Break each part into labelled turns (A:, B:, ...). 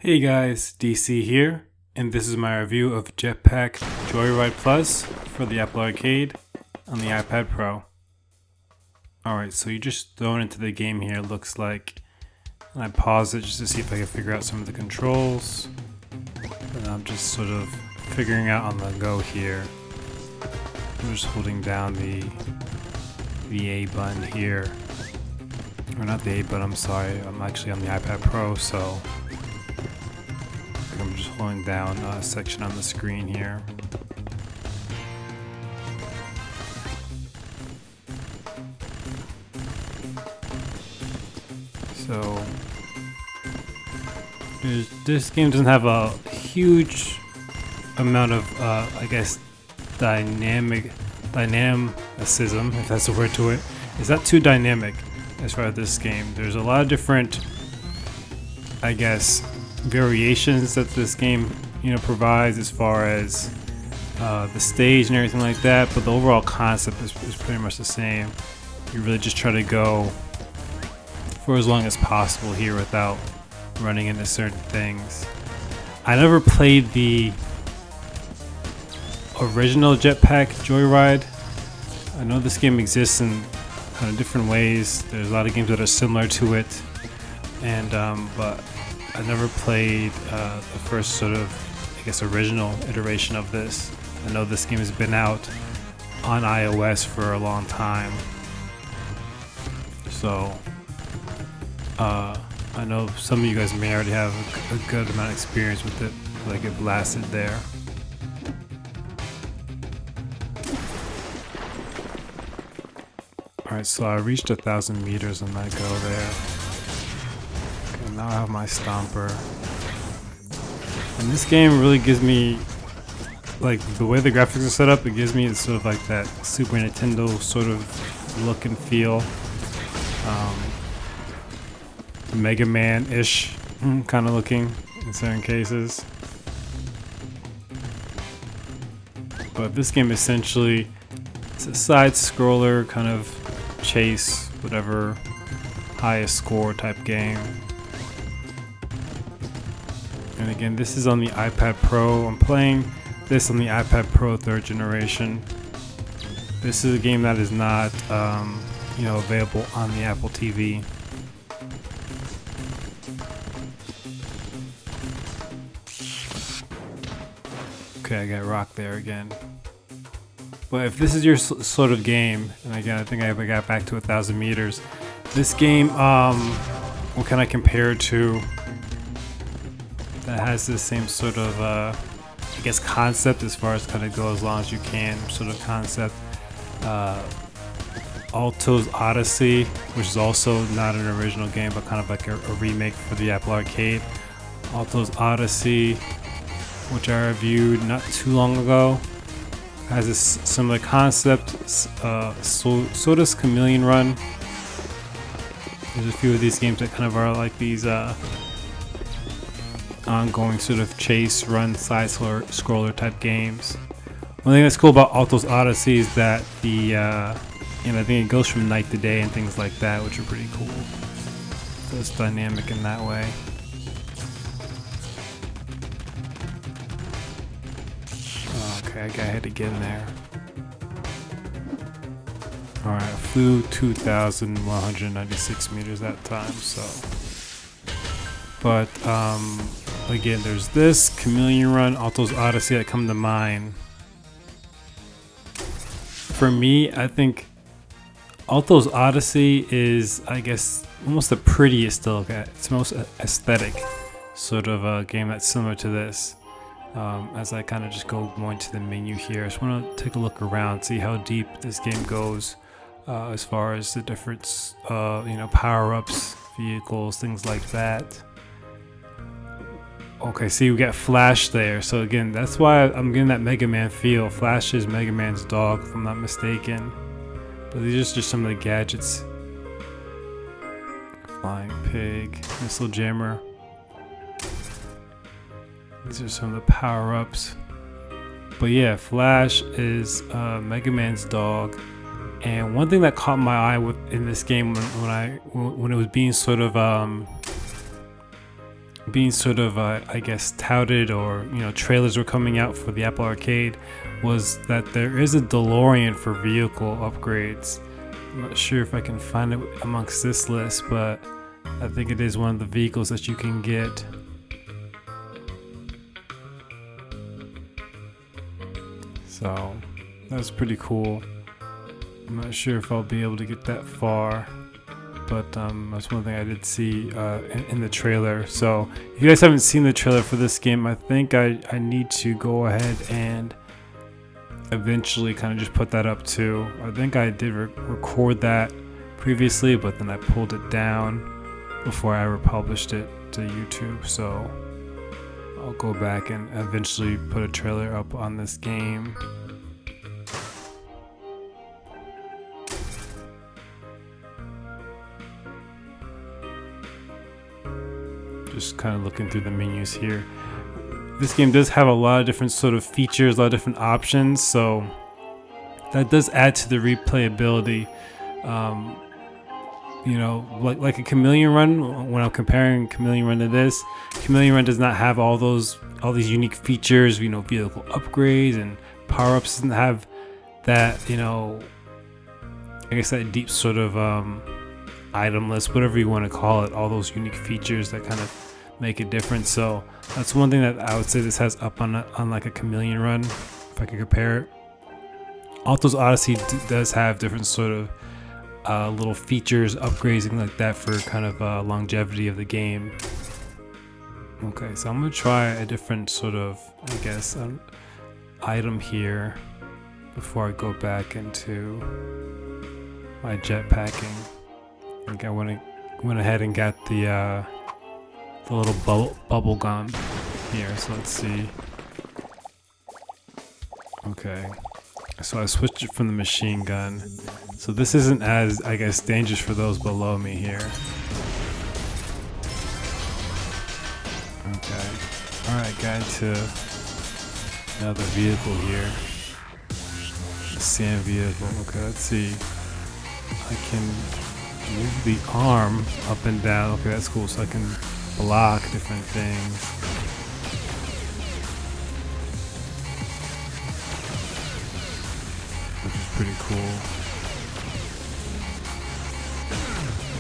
A: Hey guys, DC here, and this is my review of Jetpack Joyride Plus for the Apple Arcade on the iPad Pro. Alright, so you're just thrown into the game here, it looks like. And I pause it just to see if I can figure out some of the controls. And I'm just sort of figuring out on the go here. I'm just holding down the A button here. Or not the A button, I'm sorry, I'm actually on the iPad Pro, so I'm just holding down a section on the screen here. So this game doesn't have a huge amount of, I guess, dynamicism, if that's the word to it. It's not too dynamic as far as this game. There's a lot of different, I guess, variations that this game provides as far as the stage and everything like that, but the overall concept is pretty much the same. You really just try to go for as long as possible here without running into certain things. I never played the original Jetpack Joyride. I know this game exists in kind of different ways. There's a lot of games that are similar to it, and but I never played the first sort of, I guess, original iteration of this. I know this game has been out on iOS for a long time, so I know some of you guys may already have a good amount of experience with it, like it blasted there. Alright, so I reached 1,000 meters on that go there. Now I have my stomper, and this game really gives me, like, the way the graphics are set up, it gives me sort of like that Super Nintendo sort of look and feel, Mega Man-ish kind of looking in certain cases. But this game essentially, it's a side scroller kind of chase whatever highest score type game. And again, this is on the iPad Pro. I'm playing this on the iPad Pro 3rd generation. This is a game that is not, available on the Apple TV. Okay, I got rocked there again. But if this is your sort of game, and again, I think I got back to 1,000 meters. This game, what can I compare it to? That has the same sort of, I guess, concept as far as kind of go as long as you can sort of concept. Alto's Odyssey, which is also not an original game, but kind of like a remake for the Apple Arcade. Alto's Odyssey, which I reviewed not too long ago, has a similar concept. Soda's Chameleon Run. There's a few of these games that kind of are like these ongoing sort of chase, run, side scroller type games. One thing that's cool about Alto's Odyssey is that the I think it goes from night to day and things like that, which are pretty cool. So it's dynamic in that way. Okay, I had to get in there. Alright, I flew 2,196 meters that time, so. But again, there's this, Chameleon Run, Alto's Odyssey that come to mind. For me, I think Alto's Odyssey is, I guess, almost the prettiest to look at. It's the most aesthetic sort of a game that's similar to this. As I kind of just go more into the menu here, I just want to take a look around, see how deep this game goes as far as the different, power-ups, vehicles, things like that. Okay, see, we got Flash there. So again, that's why I'm getting that Mega Man feel. Flash is Mega Man's dog, if I'm not mistaken. But these are just some of the gadgets. Flying Pig, Missile Jammer. These are some of the power-ups. But yeah, Flash is Mega Man's dog. And one thing that caught my eye in this game when it was being sort of being sort of, I guess, touted, or trailers were coming out for the Apple Arcade, was that there is a DeLorean for vehicle upgrades. I'm not sure if I can find it amongst this list, but I think it is one of the vehicles that you can get. So that's pretty cool. I'm not sure if I'll be able to get that far, but that's one thing I did see in the trailer. So if you guys haven't seen the trailer for this game, I think I need to go ahead and eventually kind of just put that up too. I think I did record that previously, but then I pulled it down before I republished it to YouTube. So I'll go back and eventually put a trailer up on this game. Just kind of looking through the menus here. This game does have a lot of different sort of features, a lot of different options, so that does add to the replayability. Like a Chameleon Run, when I'm comparing Chameleon Run to this, Chameleon Run does not have all these unique features, vehicle upgrades and power-ups. Doesn't have that, I guess that deep sort of item list, whatever you want to call it, all those unique features that kind of make a difference. So that's one thing that I would say this has up on like a Chameleon Run, if I could compare it. Alto's Odyssey does have different sort of little features, upgrades, and like that for kind of longevity of the game. Okay, so I'm gonna try a different sort of, I guess, item here before I go back into my jetpacking. I think I went ahead and got the little bubble gun here. So let's see. Okay, so I switched it from the machine gun. So this isn't as, I guess, dangerous for those below me here. Okay. Alright, got to another vehicle here. A sand vehicle. Okay, let's see. I can move the arm up and down. Okay, that's cool. So I can block different things. Which is pretty cool.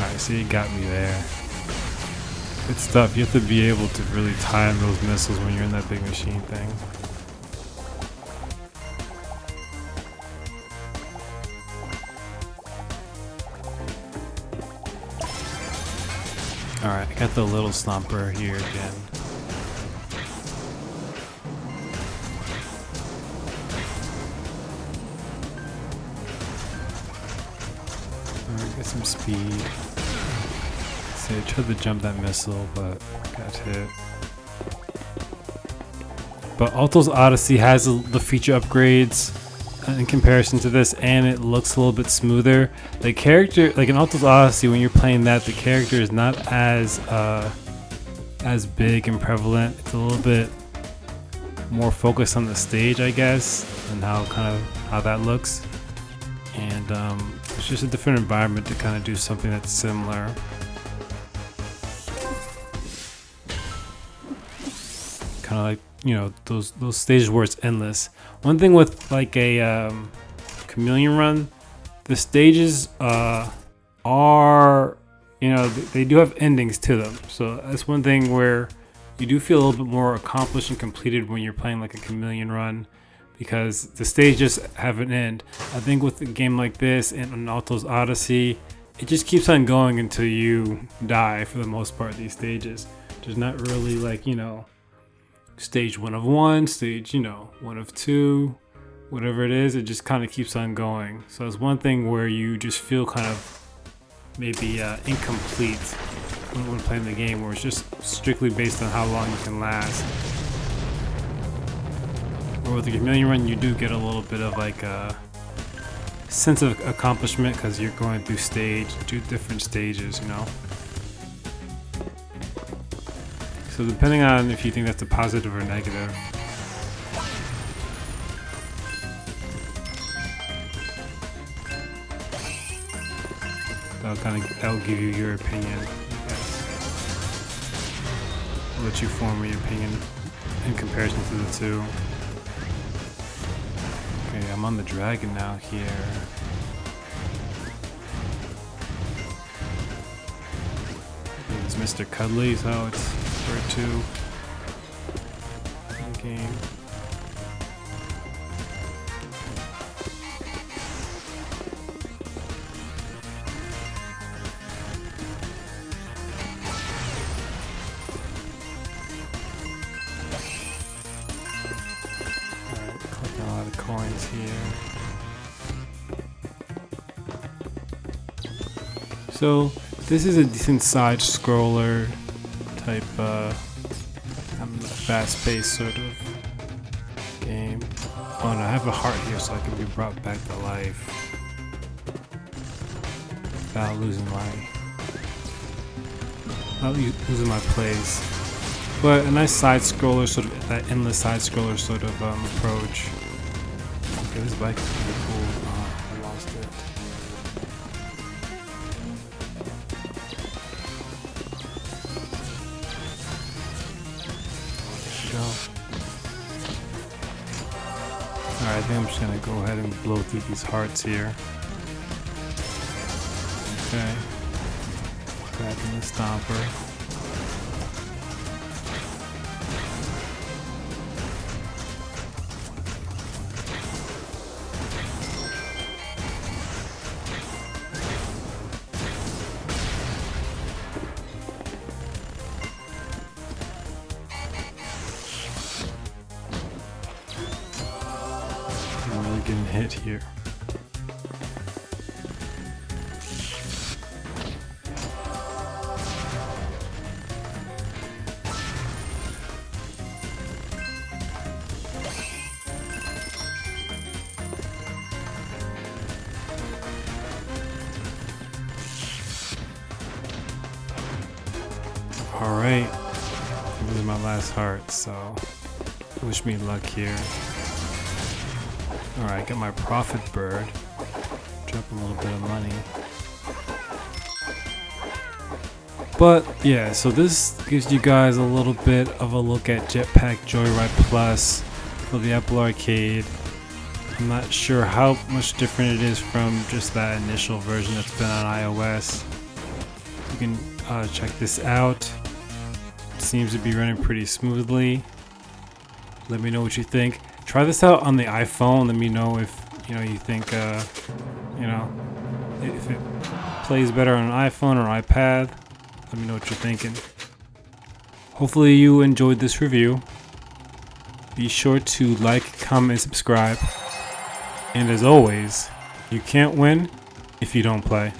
A: Alright, so you got me there. Good stuff. You have to be able to really time those missiles when you're in that big machine thing. Alright, I got the little stomper here again. Alright, get some speed. See, I tried to jump that missile, but got hit. But Alto's Odyssey has the feature upgrades in comparison to this, and it looks a little bit smoother. The character, like in Alto's Odyssey, when you're playing that, the character is not as big and prevalent. It's a little bit more focused on the stage, I guess, and how that looks. And it's just a different environment to kind of do something that's similar. Kind of like, those stages where it's endless. One thing with like a Chameleon Run, the stages are, they do have endings to them. So that's one thing where you do feel a little bit more accomplished and completed when you're playing like a Chameleon Run, because the stage just have an end. I think with a game like this and an Alto's Odyssey, it just keeps on going until you die for the most part. These stages, there's not really like, stage 1 of 1, stage 1 of 2, whatever it is. It just kind of keeps on going. So it's one thing where you just feel kind of maybe incomplete when playing the game, where it's just strictly based on how long you can last. Or with the Chameleon Run, you do get a little bit of like a sense of accomplishment because you're going through different stages, So depending on if you think that's a positive or negative. That'll give you your opinion, I guess. I'll let you form your opinion in comparison to the two. Okay, I'm on the dragon now here. It's Mr. Cuddly is how it's referred to in the game. Collecting a lot of coins here. So this is a decent side scroller type fast-paced sort of game. Oh, and I have a heart here so I can be brought back to life without losing my place. But a nice side scroller, sort of that endless side scroller sort of approach. Okay, this bike is pretty cool. I lost it. Go. Alright, I think I'm just gonna go ahead and blow through these hearts here. Okay. Back in the stomper. Getting hit here. All right, this is my last heart, so wish me luck here. Alright, got my profit bird. Drop a little bit of money. But yeah, so this gives you guys a little bit of a look at Jetpack Joyride Plus for the Apple Arcade. I'm not sure how much different it is from just that initial version that's been on iOS. You can check this out. It seems to be running pretty smoothly. Let me know what you think. Try this out on the iPhone. Let me know if you think if it plays better on an iPhone or iPad. Let me know what you're thinking. Hopefully you enjoyed this review. Be sure to like, comment, and subscribe. And as always, you can't win if you don't play.